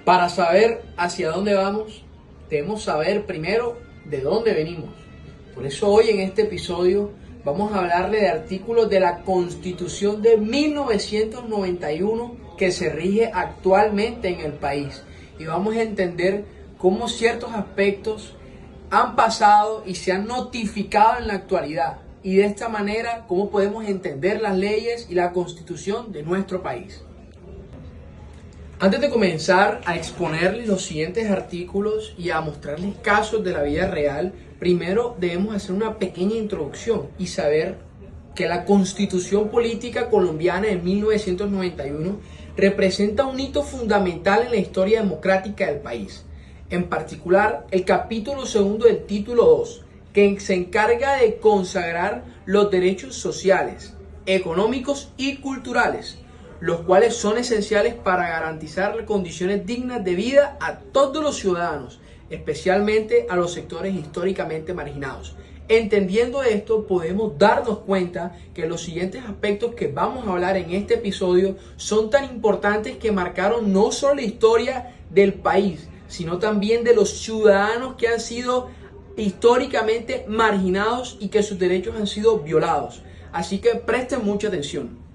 Para saber hacia dónde vamos, debemos saber primero de dónde venimos. Por eso hoy en este episodio vamos a hablarle de artículos de la Constitución de 1991 que se rige actualmente en el país. Y vamos a entender cómo ciertos aspectos han pasado y se han notificado en la actualidad. Y de esta manera, cómo podemos entender las leyes y la Constitución de nuestro país. Antes de comenzar a exponerles los siguientes artículos y a mostrarles casos de la vida real, primero debemos hacer una pequeña introducción y saber que la Constitución Política Colombiana de 1991 representa un hito fundamental en la historia democrática del país. En particular, el capítulo segundo del título 2, que se encarga de consagrar los derechos sociales, económicos y culturales, los cuales son esenciales para garantizar condiciones dignas de vida a todos los ciudadanos, especialmente a los sectores históricamente marginados. Entendiendo esto, podemos darnos cuenta que los siguientes aspectos que vamos a hablar en este episodio son tan importantes que marcaron no solo la historia del país, sino también de los ciudadanos que han sido históricamente marginados y que sus derechos han sido violados. Así que presten mucha atención.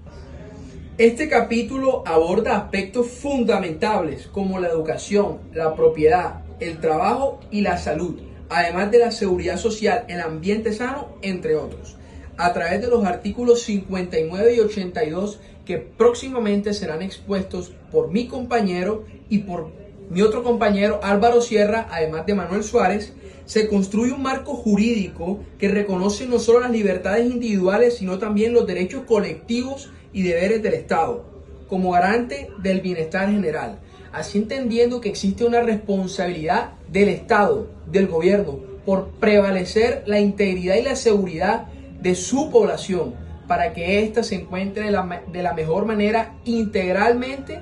Este capítulo aborda aspectos fundamentales como la educación, la propiedad, el trabajo y la salud, además de la seguridad social, el ambiente sano, entre otros, a través de los artículos 59 y 82 que próximamente serán expuestos por mi compañero y por mi otro compañero Álvaro Sierra, además de Manuel Suárez. Se construye un marco jurídico que reconoce no solo las libertades individuales, sino también los derechos colectivos y deberes del Estado, como garante del bienestar general, así entendiendo que existe una responsabilidad del Estado, del gobierno, por prevalecer la integridad y la seguridad de su población, para que ésta se encuentre de la mejor manera integralmente,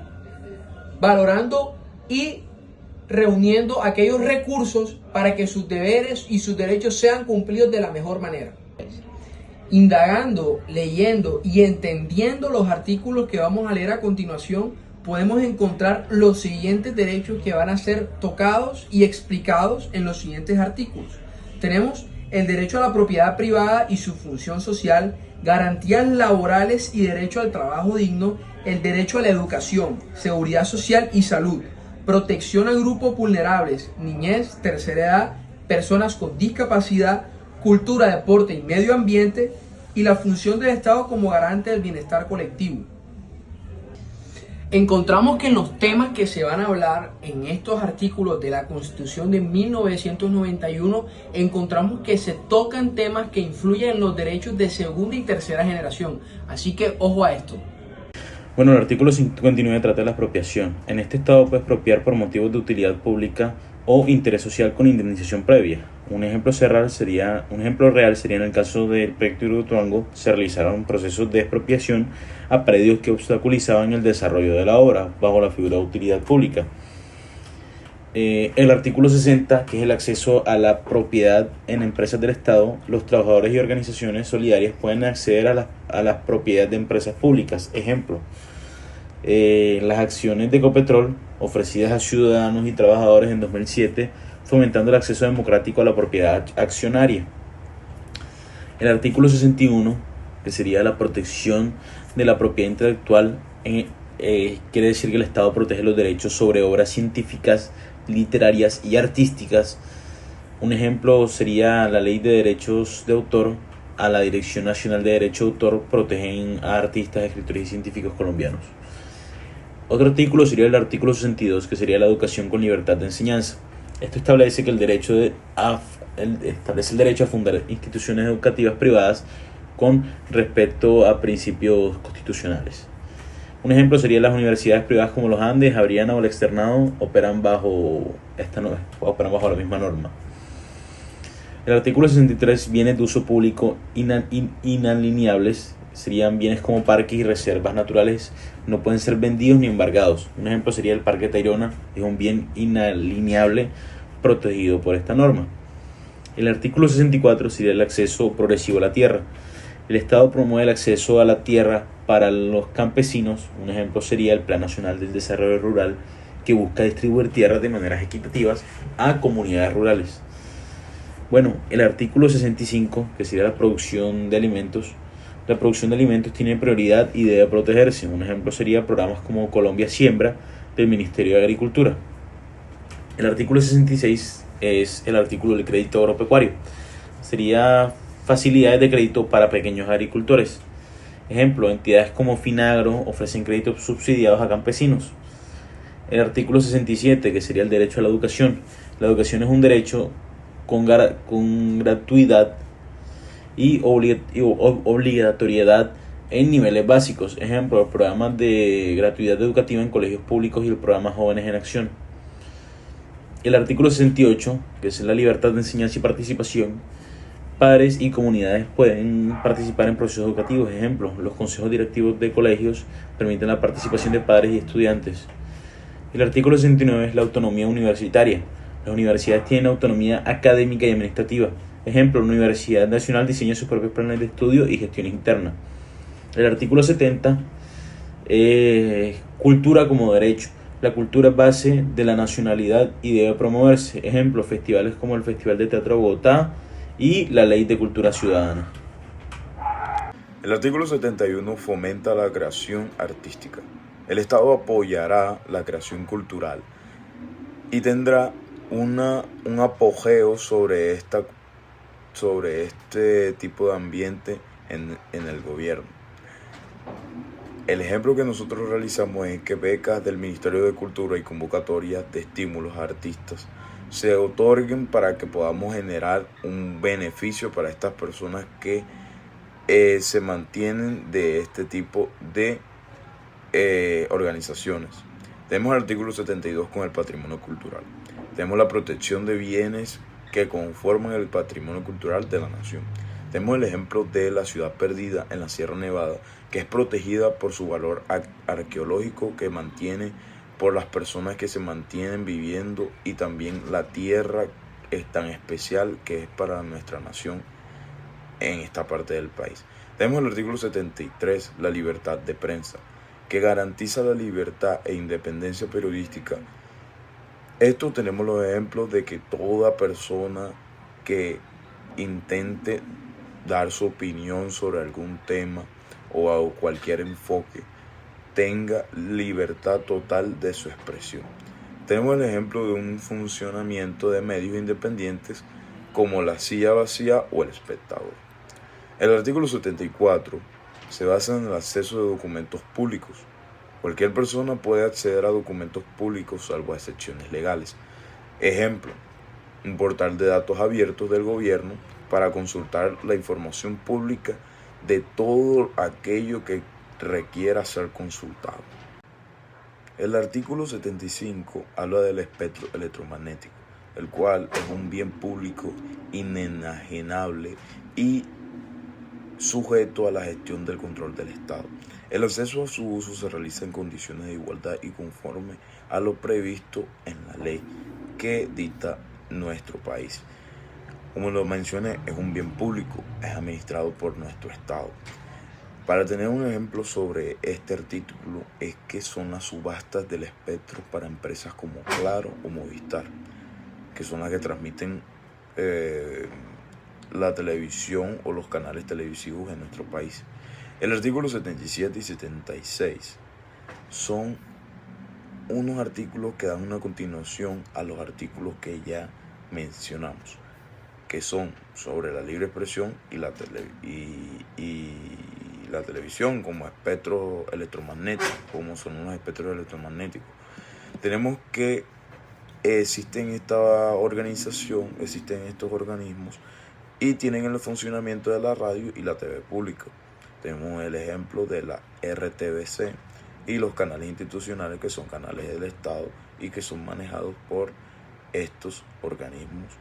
valorando y reuniendo aquellos recursos para que sus deberes y sus derechos sean cumplidos de la mejor manera. Indagando, leyendo y entendiendo los artículos que vamos a leer a continuación, podemos encontrar los siguientes derechos que van a ser tocados y explicados en los siguientes artículos. Tenemos el derecho a la propiedad privada y su función social, garantías laborales y derecho al trabajo digno, el derecho a la educación, seguridad social y salud, protección a grupos vulnerables, niñez, tercera edad, personas con discapacidad, cultura, deporte y medio ambiente, y la función del Estado como garante del bienestar colectivo. Encontramos que en los temas que se van a hablar en estos artículos de la Constitución de 1991, encontramos que se tocan temas que influyen en los derechos de segunda y tercera generación. Así que ojo a esto. Bueno, el artículo 59 trata de la expropiación. En este estado puede expropiar por motivos de utilidad pública o interés social con indemnización previa. Un ejemplo real sería en el caso del proyecto Hidroituango. Se realizaron procesos de expropiación a predios que obstaculizaban el desarrollo de la obra bajo la figura de utilidad pública. El artículo 60, que es el acceso a la propiedad en empresas del Estado, los trabajadores y organizaciones solidarias pueden acceder a las propiedades de empresas públicas. Ejemplo, las acciones de Ecopetrol ofrecidas a ciudadanos y trabajadores en 2007, fomentando el acceso democrático a la propiedad accionaria. El artículo 61, que sería la protección de la propiedad intelectual, quiere decir que el Estado protege los derechos sobre obras científicas, literarias y artísticas. Un ejemplo sería la Ley de Derechos de Autor. A la Dirección Nacional de Derecho de Autor protegen a artistas, escritores y científicos colombianos. Otro artículo sería el artículo 62, que sería la educación con libertad de enseñanza. Esto establece que establece el derecho a fundar instituciones educativas privadas con respecto a principios constitucionales. Un ejemplo sería las universidades privadas como los Andes, Javeriana o el Externado operan bajo la misma norma. El artículo 63, bienes de uso público inalienables, serían bienes como parques y reservas naturales, no pueden ser vendidos ni embargados. Un ejemplo sería el Parque Tayrona, es un bien inalienable protegido por esta norma. El artículo 64 sería el acceso progresivo a la tierra. El Estado promueve el acceso a la tierra para los campesinos. Un ejemplo sería el Plan Nacional del Desarrollo Rural que busca distribuir tierras de maneras equitativas a comunidades rurales. Bueno, el artículo 65, que sería la producción de alimentos tiene prioridad y debe protegerse. Un ejemplo sería programas como Colombia Siembra del Ministerio de Agricultura. El artículo 66 es el artículo del crédito agropecuario. Sería facilidades de crédito para pequeños agricultores. Ejemplo, entidades como Finagro ofrecen créditos subsidiados a campesinos. El artículo 67, que sería el derecho a la educación. La educación es un derecho con gratuidad y obligatoriedad en niveles básicos. Ejemplo, los programas de gratuidad educativa en colegios públicos y el programa Jóvenes en Acción. El artículo 68, que es la libertad de enseñanza y participación. Padres y comunidades pueden participar en procesos educativos. Ejemplo, los consejos directivos de colegios permiten la participación de padres y estudiantes. El artículo 69 es la autonomía universitaria. Las universidades tienen autonomía académica y administrativa. Ejemplo, la Universidad Nacional diseña sus propios planes de estudio y gestión interna. El artículo 70 es cultura como derecho. La cultura es base de la nacionalidad y debe promoverse. Ejemplo, festivales como el Festival de Teatro de Bogotá y la Ley de Cultura Ciudadana. El artículo 71 fomenta la creación artística. El Estado apoyará la creación cultural y tendrá un apogeo sobre este tipo de ambiente en el gobierno. El ejemplo que nosotros realizamos es que becas del Ministerio de Cultura y convocatorias de estímulos a artistas se otorguen para que podamos generar un beneficio para estas personas que se mantienen de este tipo de organizaciones. Tenemos el artículo 72 con el patrimonio cultural. Tenemos la protección de bienes que conforman el patrimonio cultural de la nación. Tenemos el ejemplo de la ciudad perdida en la Sierra Nevada, que es protegida por su valor arqueológico que mantiene por las personas que se mantienen viviendo, y también la tierra es tan especial que es para nuestra nación en esta parte del país. Tenemos el artículo 73, la libertad de prensa, que garantiza la libertad e independencia periodística. Esto tenemos los ejemplos de que toda persona que intente dar su opinión sobre algún tema o a cualquier enfoque tenga libertad total de su expresión. Tenemos el ejemplo de un funcionamiento de medios independientes como La Silla Vacía o El Espectador. El artículo 74 se basa en el acceso de documentos públicos. Cualquier persona puede acceder a documentos públicos salvo excepciones legales. Ejemplo, un portal de datos abiertos del gobierno para consultar la información pública de todo aquello que requiera ser consultado. El artículo 75 habla del espectro electromagnético, el cual es un bien público inenajenable y sujeto a la gestión del control del Estado. El acceso a su uso se realiza en condiciones de igualdad y conforme a lo previsto en la ley que dicta nuestro país. Como lo mencioné, es un bien público, es administrado por nuestro Estado. Para tener un ejemplo sobre este artículo es que son las subastas del espectro para empresas como Claro o Movistar, que son las que transmiten la televisión o los canales televisivos en nuestro país. El artículo 77 y 76 son unos artículos que dan una continuación a los artículos que ya mencionamos, que son sobre la libre expresión y la televisión como espectro electromagnético, como son unos espectros electromagnéticos. Tenemos que existen esta organización, existen estos organismos y tienen el funcionamiento de la radio y la TV pública. Tenemos el ejemplo de la RTBC y los canales institucionales, que son canales del Estado y que son manejados por estos organismos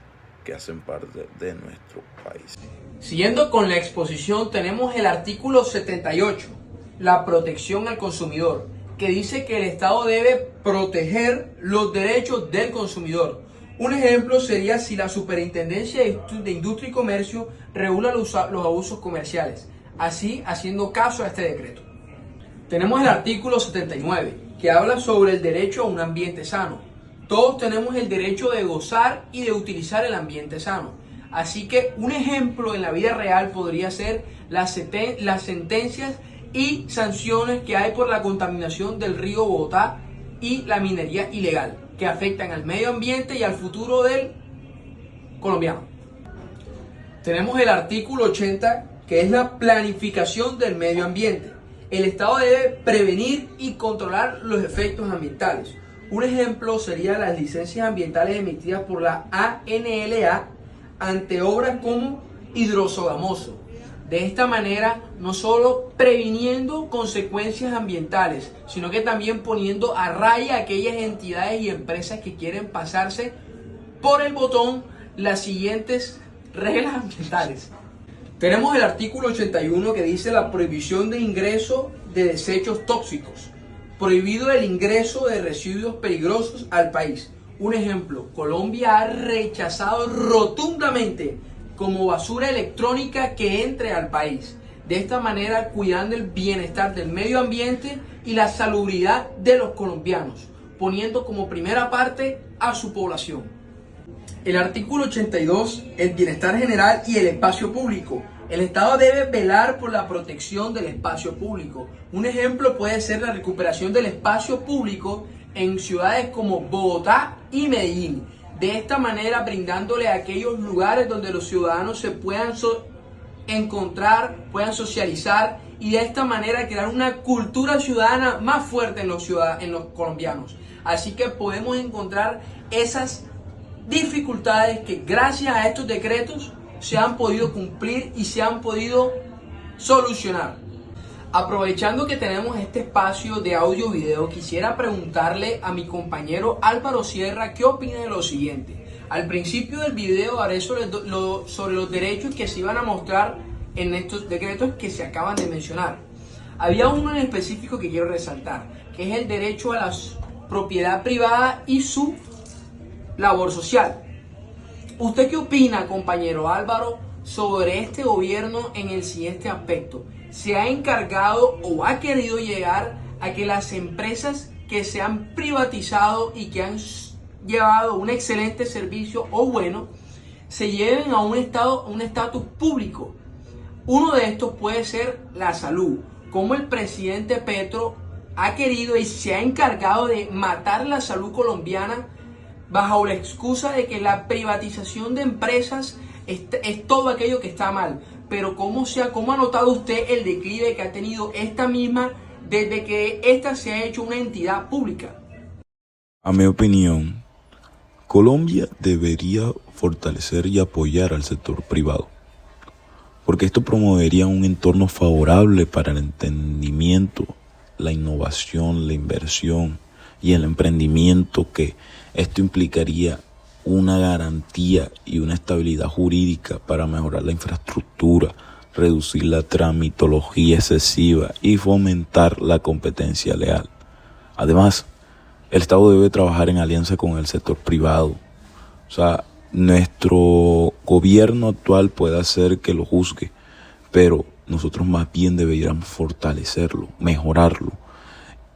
que hacen parte de nuestro país. Siguiendo con la exposición, tenemos el artículo 78, la protección al consumidor, que dice que el Estado debe proteger los derechos del consumidor. Un ejemplo sería si la Superintendencia de Industria y Comercio regula los abusos comerciales, así haciendo caso a este decreto. Tenemos el artículo 79, que habla sobre el derecho a un ambiente sano. Todos tenemos el derecho de gozar y de utilizar el ambiente sano. Así que un ejemplo en la vida real podría ser las sentencias y sanciones que hay por la contaminación del río Bogotá y la minería ilegal, que afectan al medio ambiente y al futuro del colombiano. Tenemos el artículo 80, que es la planificación del medio ambiente. El Estado debe prevenir y controlar los efectos ambientales. Un ejemplo sería las licencias ambientales emitidas por la ANLA ante obras como Hidrosogamoso. De esta manera, no solo previniendo consecuencias ambientales, sino que también poniendo a raya a aquellas entidades y empresas que quieren pasarse por el botón las siguientes reglas ambientales. Tenemos el artículo 81 que dice la prohibición de ingreso de desechos tóxicos. Prohibido el ingreso de residuos peligrosos al país. Un ejemplo, Colombia ha rechazado rotundamente como basura electrónica que entre al país. De esta manera, cuidando el bienestar del medio ambiente y la salubridad de los colombianos, poniendo como primera parte a su población. El artículo 82, el bienestar general y el espacio público. El Estado debe velar por la protección del espacio público. Un ejemplo puede ser la recuperación del espacio público en ciudades como Bogotá y Medellín. De esta manera, brindándole a aquellos lugares donde los ciudadanos se puedan encontrar, puedan socializar y de esta manera crear una cultura ciudadana más fuerte en los colombianos. Así que podemos encontrar esas dificultades que gracias a estos decretos se han podido cumplir y se han podido solucionar. Aprovechando que tenemos este espacio de audio-video, quisiera preguntarle a mi compañero Álvaro Sierra qué opina de lo siguiente. Al principio del video haré sobre los derechos que se iban a mostrar en estos decretos que se acaban de mencionar. Había uno en específico que quiero resaltar, que es el derecho a la propiedad privada y su labor social. ¿Usted qué opina, compañero Álvaro, sobre este gobierno en el siguiente aspecto? ¿Se ha encargado o ha querido llegar a que las empresas que se han privatizado y que han llevado un excelente servicio o bueno, se lleven a un estatus público? Uno de estos puede ser la salud, como el presidente Petro ha querido y se ha encargado de matar la salud colombiana bajo la excusa de que la privatización de empresas es todo aquello que está mal. Pero ¿cómo ha notado usted el declive que ha tenido esta misma desde que esta se ha hecho una entidad pública? A mi opinión, Colombia debería fortalecer y apoyar al sector privado, porque esto promovería un entorno favorable para el entendimiento, la innovación, la inversión y el emprendimiento, que esto implicaría una garantía y una estabilidad jurídica para mejorar la infraestructura, reducir la tramitología excesiva y fomentar la competencia leal. Además, el Estado debe trabajar en alianza con el sector privado. O sea, nuestro gobierno actual puede hacer que lo juzgue, pero nosotros más bien deberíamos fortalecerlo, mejorarlo.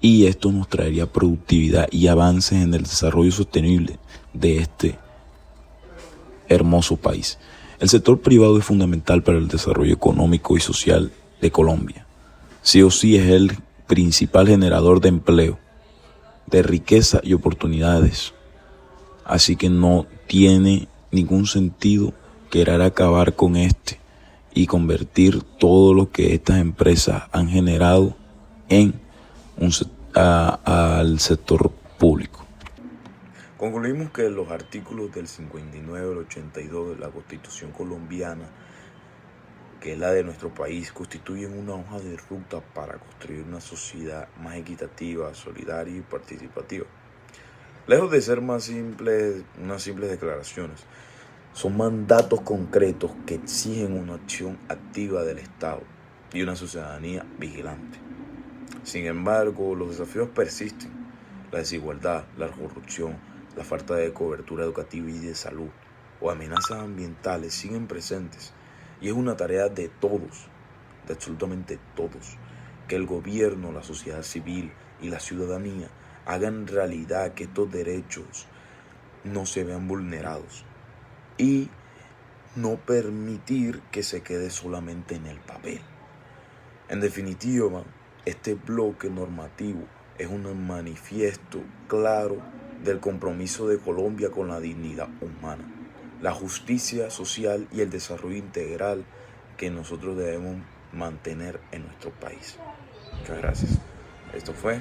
Y esto nos traería productividad y avances en el desarrollo sostenible de este hermoso país. El sector privado es fundamental para el desarrollo económico y social de Colombia. Sí o sí es el principal generador de empleo, de riqueza y oportunidades. Así que no tiene ningún sentido querer acabar con y convertir todo lo que estas empresas han generado en al sector público. Concluimos que los artículos del 59 al 82 de la Constitución colombiana, que es la de nuestro país, constituyen una hoja de ruta para construir una sociedad más equitativa, solidaria y participativa. Lejos de ser unas simples declaraciones, son mandatos concretos que exigen una acción activa del Estado y una ciudadanía vigilante. Sin embargo, los desafíos persisten. La desigualdad, la corrupción, la falta de cobertura educativa y de salud o amenazas ambientales siguen presentes, y es una tarea de todos, de absolutamente todos, que el gobierno, la sociedad civil y la ciudadanía hagan realidad que estos derechos no se vean vulnerados y no permitir que se quede solamente en el papel. En definitiva, este bloque normativo es un manifiesto claro del compromiso de Colombia con la dignidad humana, la justicia social y el desarrollo integral que nosotros debemos mantener en nuestro país. Muchas gracias. Esto fue